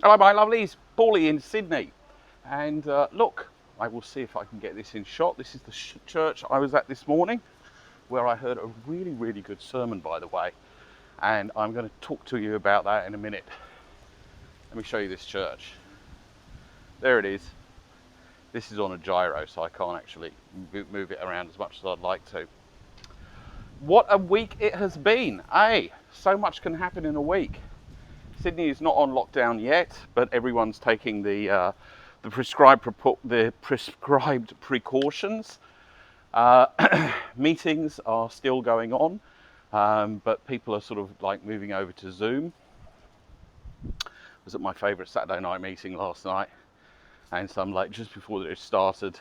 Hello my lovelies, Paulie in Sydney. And look, I will see if I can get this in shot. This is the church I was at this morning, where I heard a really good sermon, by the way. And I'm going to talk to you about that in a minute. Let me show you this church. There it is. This is on a gyro, so I can't actually move it around as much as I'd like to. What a week it has been, eh? So much can happen in a week. Sydney is not on lockdown yet, but everyone's taking the prescribed precautions. Meetings are still going on, but people are sort of like moving over to Zoom. I was at my favourite Saturday night meeting last night, and so I'm like, just before it started,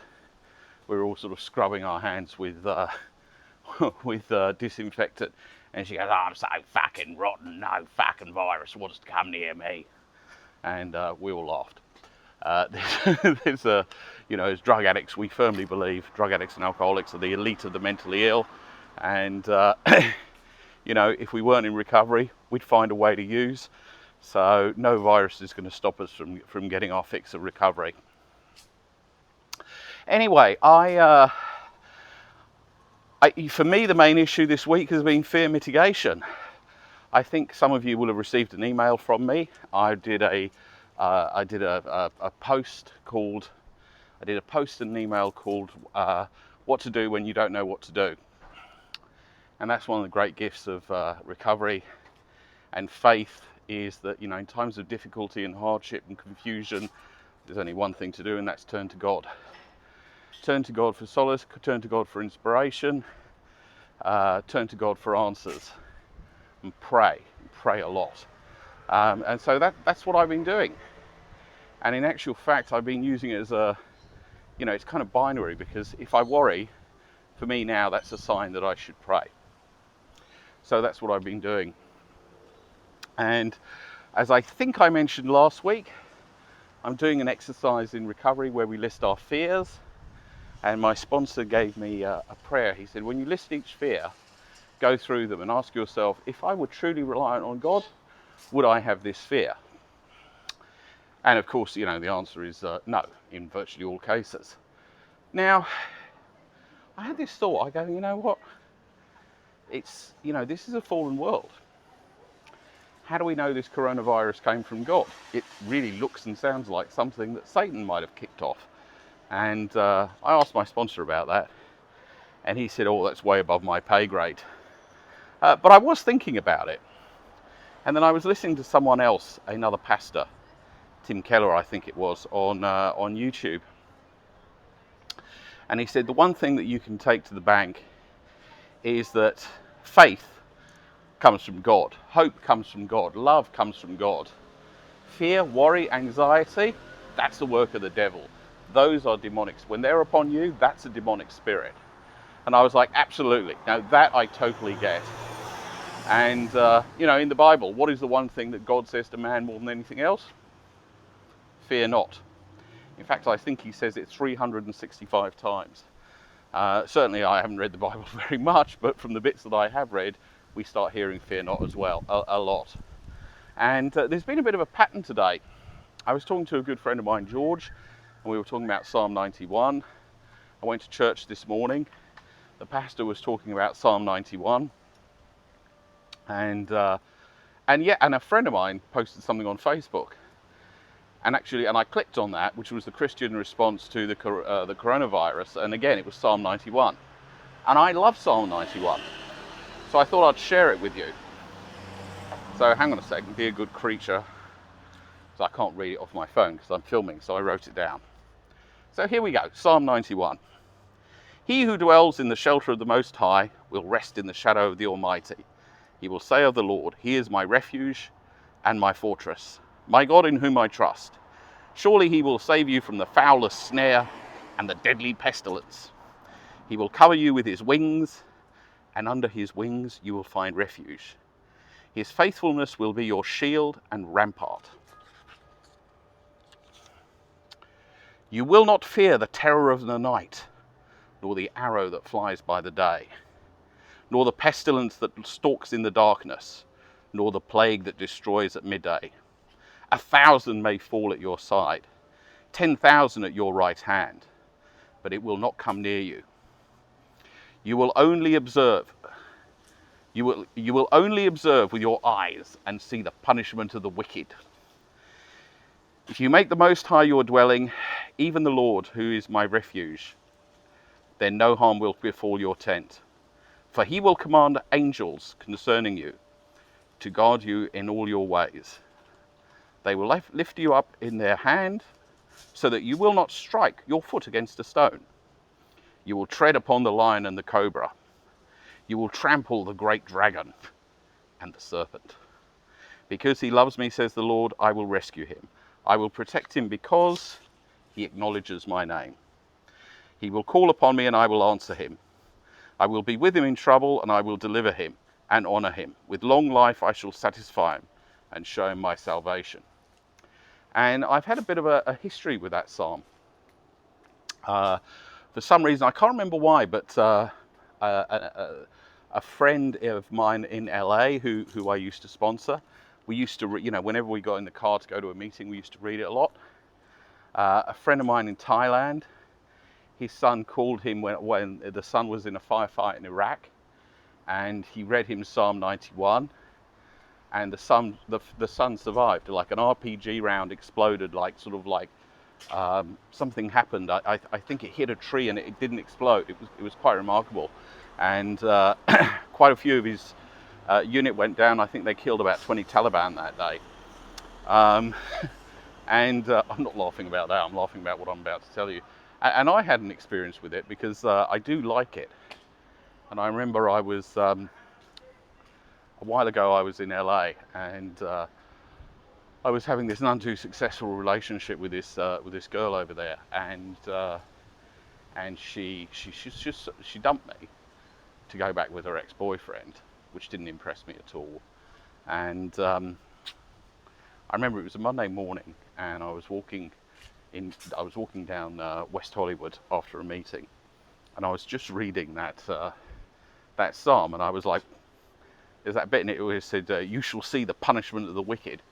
we were all sort of scrubbing our hands with disinfectant, and she goes, "Oh, I'm so fucking rotten, no fucking virus wants to come near me," and we all laughed. There's as drug addicts, we firmly believe drug addicts and alcoholics are the elite of the mentally ill, and if we weren't in recovery, we'd find a way to use. So no virus is going to stop us from getting our fix of recovery. Anyway, for me, the main issue this week has been fear mitigation. I think some of you will have received an email from me. I did a post and an email called "What to Do When You Don't Know What to Do," and that's one of the great gifts of recovery and faith. Is that in times of difficulty and hardship and confusion, there's only one thing to do, and that's turn to God. Turn to God for solace. Turn to God for inspiration. Turn to God for answers, and pray a lot. And so that's what I've been doing. And in actual fact, I've been using it as it's kind of binary, because if I worry, for me now, that's a sign that I should pray. So that's what I've been doing. And as I think I mentioned last week, I'm doing an exercise in recovery where we list our fears. And my sponsor gave me a prayer. He said, when you list each fear, go through them and ask yourself, if I were truly reliant on God, would I have this fear? And of course, the answer is no, in virtually all cases. Now, I had this thought. I go, you know what? It's, this is a fallen world. How do we know this coronavirus came from God? It really looks and sounds like something that Satan might have kicked off. And I asked my sponsor about that, and he said, oh, that's way above my pay grade. But I was thinking about it. And then I was listening to someone else, another pastor, Tim Keller, I think it was, on YouTube. And he said, the one thing that you can take to the bank is that faith comes from God. Hope comes from God. Love comes from God. Fear, worry, anxiety, that's the work of the devil. Those are demonics. When they're upon you, that's a demonic spirit. And I was like, absolutely. Now that I totally get. And, in the Bible, what is the one thing that God says to man more than anything else? Fear not. In fact, I think he says it 365 times. Certainly I haven't read the Bible very much, but from the bits that I have read, we start hearing fear not as well, a lot. And there's been a bit of a pattern today. I was talking to a good friend of mine, George, and we were talking about Psalm 91. I went to church this morning. The pastor was talking about Psalm 91. And a friend of mine posted something on Facebook. And I clicked on that, which was the Christian response to the coronavirus. And again, it was Psalm 91. And I love Psalm 91. So I thought I'd share it with you. So hang on a second, be a good creature. So I can't read it off my phone because I'm filming, so I wrote it down. So here we go, Psalm 91. He who dwells in the shelter of the Most High will rest in the shadow of the Almighty. He will say of the Lord, He is my refuge and my fortress, my God in whom I trust. Surely He will save you from the foulest snare and the deadly pestilence. He will cover you with His wings, and under His wings you will find refuge. His faithfulness will be your shield and rampart. You will not fear the terror of the night, nor the arrow that flies by the day, nor the pestilence that stalks in the darkness, nor the plague that destroys at midday. 1,000 may fall at your side, 10,000 at your right hand, but it will not come near you. You will only observe. You will only observe with your eyes and see the punishment of the wicked. If you make the Most High your dwelling, even the Lord, who is my refuge, then no harm will befall your tent. For he will command angels concerning you, to guard you in all your ways. They will lift you up in their hand, so that you will not strike your foot against a stone. You will tread upon the lion and the cobra. You will trample the great dragon and the serpent. Because he loves me, says the Lord, I will rescue him. I will protect him because he acknowledges my name. He will call upon me and I will answer him. I will be with him in trouble and I will deliver him and honor him. With long life I shall satisfy him and show him my salvation. And I've had a bit of a history with that psalm. For some reason, I can't remember why, but a friend of mine in LA who I used to sponsor, we used to, whenever we got in the car to go to a meeting, we used to read it a lot. A friend of mine in Thailand, his son called him when the son was in a firefight in Iraq, and he read him Psalm 91, and the son survived. Like an RPG round exploded, something happened. I think it hit a tree and it didn't explode. It was quite remarkable, and quite a few of his unit went down. I think they killed about 20 Taliban that day. And I'm not laughing about that. I'm laughing about what I'm about to tell you. And I had an experience with it because I do like it. And I remember I was a while ago. I was in LA and I was having this none too successful relationship with this girl over there, and she dumped me to go back with her ex-boyfriend, which didn't impress me at all. And I remember it was a Monday morning, and I was walking down West Hollywood after a meeting, and I was just reading that psalm, and I was like, there's that bit in it where it said, "You shall see the punishment of the wicked."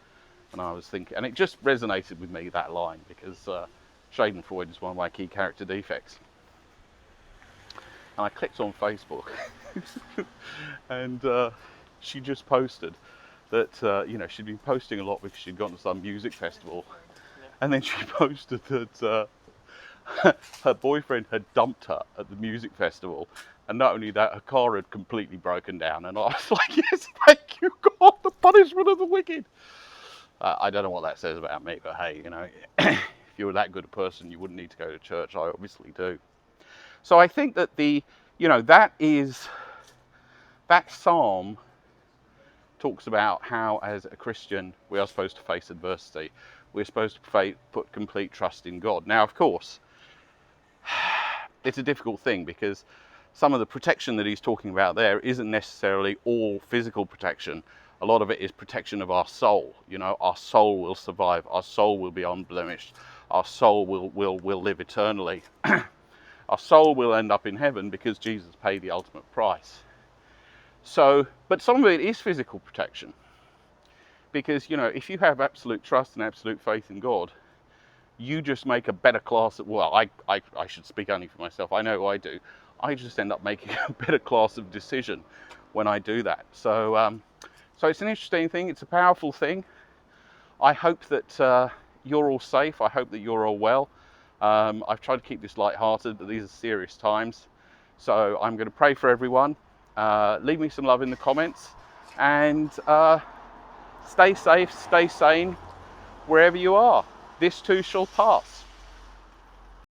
And I was thinking, and it just resonated with me, that line, because Schadenfreude is one of my key character defects. And I clicked on Facebook, and she just posted that, she'd been posting a lot because she'd gone to some music festival. And then she posted that her boyfriend had dumped her at the music festival. And not only that, her car had completely broken down. And I was like, yes, thank you, God, the punishment of the wicked. I don't know what that says about me, but hey, if you were that good a person, you wouldn't need to go to church. I obviously do. So I think that that psalm talks about how, as a Christian, we are supposed to face adversity. We're supposed to put complete trust in God. Now, of course, it's a difficult thing because some of the protection that he's talking about there isn't necessarily all physical protection. A lot of it is protection of our soul. Our soul will survive. Our soul will be unblemished. Our soul will live eternally. Our soul will end up in heaven because Jesus paid the ultimate price. So, but some of it is physical protection. Because, if you have absolute trust and absolute faith in God, you just make a better class of, well, I should speak only for myself. I know I do. I just end up making a better class of decision when I do that. So it's an interesting thing. It's a powerful thing. I hope that you're all safe. I hope that you're all well. I've tried to keep this light-hearted, but these are serious times. So I'm going to pray for everyone. Leave me some love in the comments. And stay safe, stay sane, wherever you are. This too shall pass.